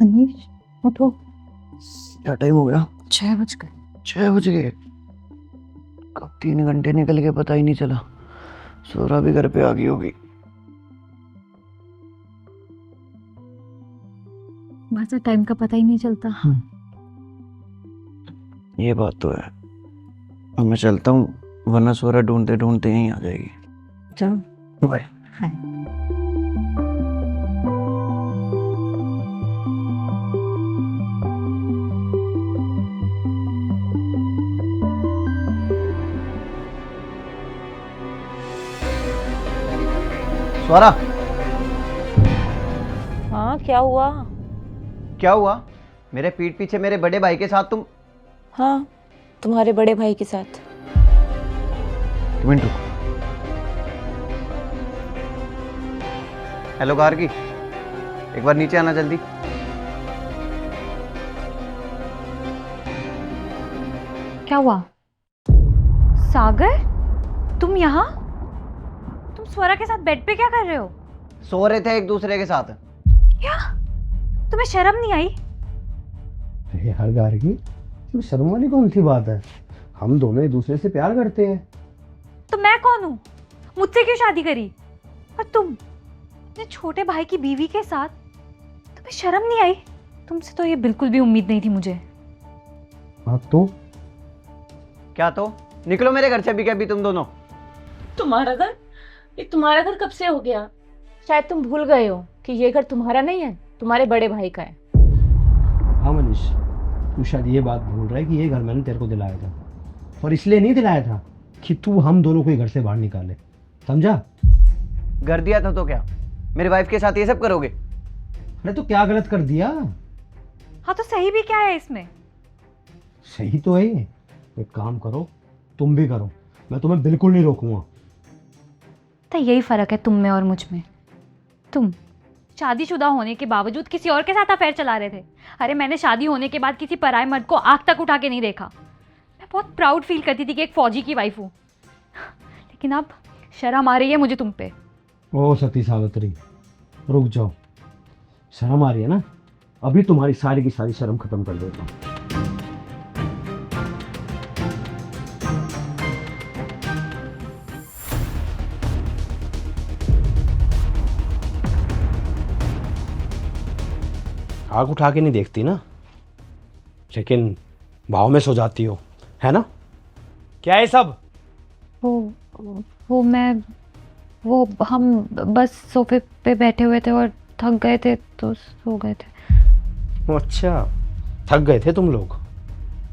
मनीष उठो। क्या टाइम हो गया? 6 बज गए। 6 बज गए? कब 3 घंटे निकल गए पता ही नहीं चला। सोरा भी घर पे आ गई होगी। वैसे टाइम का पता ही नहीं चलता। ये बात तो है। अब मैं चलता हूँ, वरना सोरा ढूंढते ढूंढते यहीं आ जाएगी। चलो बाय। स्वरा, हाँ, क्या हुआ? क्या हुआ? मेरे पीठ पीछे मेरे बड़े भाई के साथ तुम? हाँ, तुम्हारे बड़े भाई के साथ। मिनटू। हेलो गार्गी, एक बार नीचे आना जल्दी। क्या हुआ? सागर, तुम यहाँ? तुम स्वरा के साथ बेड पे क्या कर रहे हो? सो रहे थे एक दूसरे के साथ। क्या तुम्हें शर्म नहीं आई? अरे यार गार्गी, इसमें शर्म वाली कौन सी बात है? हम दोनों एक दूसरे से प्यार करते हैं। तो मैं कौन हूँ? मुझसे क्यों शादी करी? और तुम अपने छोटे भाई की बीवी के साथ, तुम्हें शर्म नहीं आई? तुमसे तो ये बिल्कुल भी उम्मीद नहीं थी मुझे। हाँ तो क्या तो? निकलो मेरे घर से अभी के अभी तुम दोनों। तुम्हारा घर? ये तुम्हारा घर कब से हो गया? शायद तुम भूल गए हो कि ये घर तुम्हारा नहीं है, तुम्हारे बड़े भाई का है। हाँ मनीष, तू शायद ये बात भूल रहा है कि ये घर मैंने तेरे को दिलाया था, और इसलिए नहीं दिलाया था कि तू हम दोनों को घर से बाहर निकाले, समझा? घर दिया था तो क्या मेरी वाइफ के साथ ये सब करोगे? अरे तो क्या गलत कर दिया? हाँ तो सही भी क्या है इसमें? सही तो है ये। एक काम करो, तुम भी करो, मैं तुम्हें बिल्कुल नहीं रोकूंगा। तो यही फर्क है तुम में और मुझ में। तुम शादीशुदा होने के बावजूद किसी और के साथ अफेयर चला रहे थे। अरे मैंने शादी होने के बाद किसी पराये मर्द को आंख तक उठा के नहीं देखा। मैं बहुत प्राउड फील करती थी कि एक फौजी की वाइफ हूँ, लेकिन अब शर्म आ रही है मुझे तुम पे। ओ सती सावित्री, रुक जाओ। शर्म आ रही है ना? अभी तुम्हारी सारी की सारी शर्म खत्म कर देता हूँ। आग उठा के नहीं देखती ना, लेकिन भाव में सो जाती हो, है ना? क्या है सब? वो हम बस सोफे पे बैठे हुए थे और थक गए थे तो सो गए थे। अच्छा, थक गए थे तुम लोग?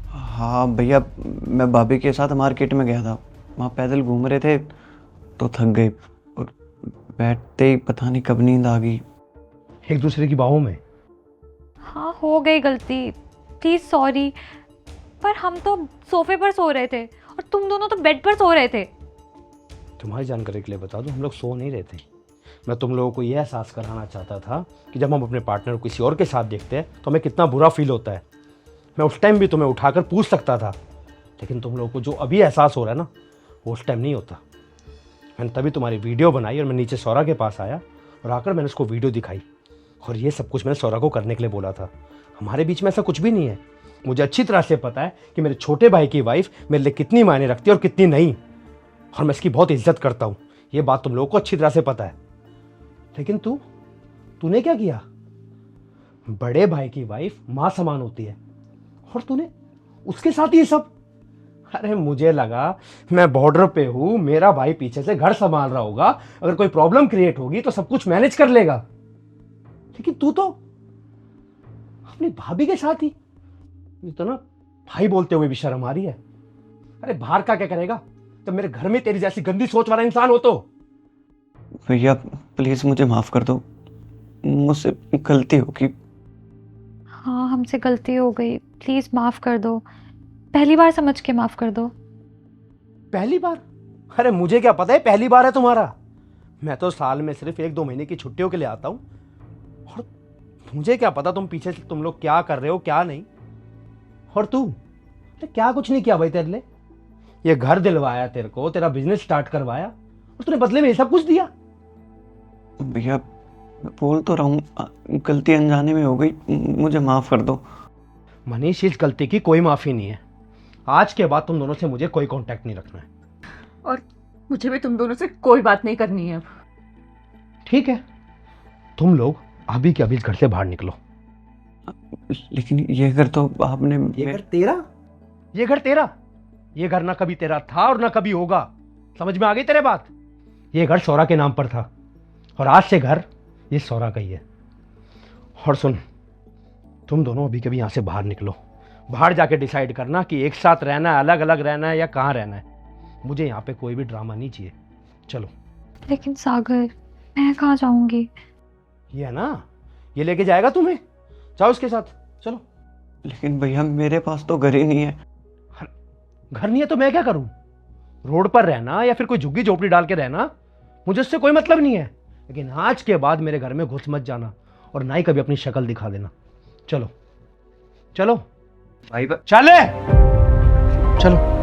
हाँ भैया, मैं भाभी के साथ मार्केट में गया था, वहाँ पैदल घूम रहे थे तो थक गए, और बैठते ही पता नहीं कब नींद आ गई। एक दूसरे की बाहों में? हाँ हो गई गलती, प्लीज सॉरी। पर हम तो सोफे पर सो रहे थे और तुम दोनों तो बेड पर सो रहे थे। तुम्हारी जानकारी के लिए बता दूं, हम लोग सो नहीं रहे थे। मैं तुम लोगों को यह एहसास कराना चाहता था कि जब हम अपने पार्टनर को किसी और के साथ देखते हैं तो हमें कितना बुरा फील होता है। मैं उस टाइम भी तुम्हें उठाकर पूछ सकता था, लेकिन तुम लोगों को जो अभी एहसास हो रहा है ना, वो उस टाइम नहीं होता। मैंने तभी तुम्हारी वीडियो बनाई और मैं नीचे सौरा के पास आया और आकर मैंने उसको वीडियो दिखाई, और ये सब कुछ मैंने सौरा को करने के लिए बोला था। हमारे बीच में ऐसा कुछ भी नहीं है। मुझे अच्छी तरह से पता है कि मेरे छोटे भाई की वाइफ मेरे लिए कितनी मायने रखती है और कितनी नहीं, और मैं इसकी बहुत इज्जत करता हूँ। ये बात तुम लोगों को अच्छी तरह से पता है। लेकिन तूने क्या किया? बड़े भाई की वाइफ माँ समान होती है, और तूने उसके साथ ये सब। अरे मुझे लगा मैं बॉर्डर पे हूँ, मेरा भाई पीछे से घर संभाल रहा होगा, अगर कोई प्रॉब्लम क्रिएट होगी तो सब कुछ मैनेज कर लेगा। लेकिन तू तो अपनी भाभी के साथ ही। ये तो ना भाई बोलते हुए भी शर्म आ रही है। अरे बाहर का क्या करेगा जब मेरे घर में तेरी जैसी गंदी सोच वाला इंसान हो तो? भैया प्लीज मुझे माफ कर दो, मुझसे गलती होगी। हाँ हमसे गलती हो गई, प्लीज माफ कर दो। पहली बार समझ के माफ कर दो। पहली बार? अरे मुझे क्या पता है पहली बार है तुम्हारा। मैं तो साल में सिर्फ 1-2 महीने की छुट्टियों के लिए आता हूं, और मुझे क्या पता तुम पीछे से तुम लोग क्या कर रहे हो क्या नहीं। और तू क्या कुछ नहीं किया भाई तेरे लिए। ये घर दिलवाया तेरे को, तेरा बिजनेस स्टार्ट करवाया, और तूने बदले में ये सब कुछ दिया। भैया मैं बोल तो रहा हूँ, गलती अनजाने में हो गई, मुझे माफ़ कर दो। मनीष, इस गलती की कोई माफ़ी नहीं है। आज के बाद तुम दोनों से मुझे कोई कांटेक्ट नहीं रखना है। और मुझे भी तुम दोनों से कोई बात नहीं करनी है अब। ठीक है, तुम लोग अभी के अभी इस घर से बाहर निकलो। लेकिन ये घर तो आपने ये घर तेरा? ये घर तेरा? ये घर ना कभी तेरा था और ना कभी होगा। समझ में आ गई तेरे बात? ये घर सौरा के नाम पर था और आज से घर ये सौरा का ही है। और सुन, तुम दोनों अभी कभी यहाँ से बाहर निकलो। बाहर जाके डिसाइड करना कि एक साथ रहना है, अलग अलग रहना है या कहाँ रहना है। मुझे यहाँ पे कोई भी ड्रामा नहीं चाहिए। चलो। लेकिन सागर, मैं कहाँ जाऊंगी? ये है ना, ये लेके जाएगा तुम्हें, जाओ उसके साथ, चलो। लेकिन भैया मेरे पास तो घर ही नहीं है। घर नहीं है तो मैं क्या करूं? रोड पर रहना या फिर कोई झुग्गी झोपड़ी डाल के रहना, मुझे उससे कोई मतलब नहीं है। लेकिन आज के बाद मेरे घर में घुस मत जाना और ना ही कभी अपनी शक्ल दिखा देना। चलो चलो भाई चले, चलो।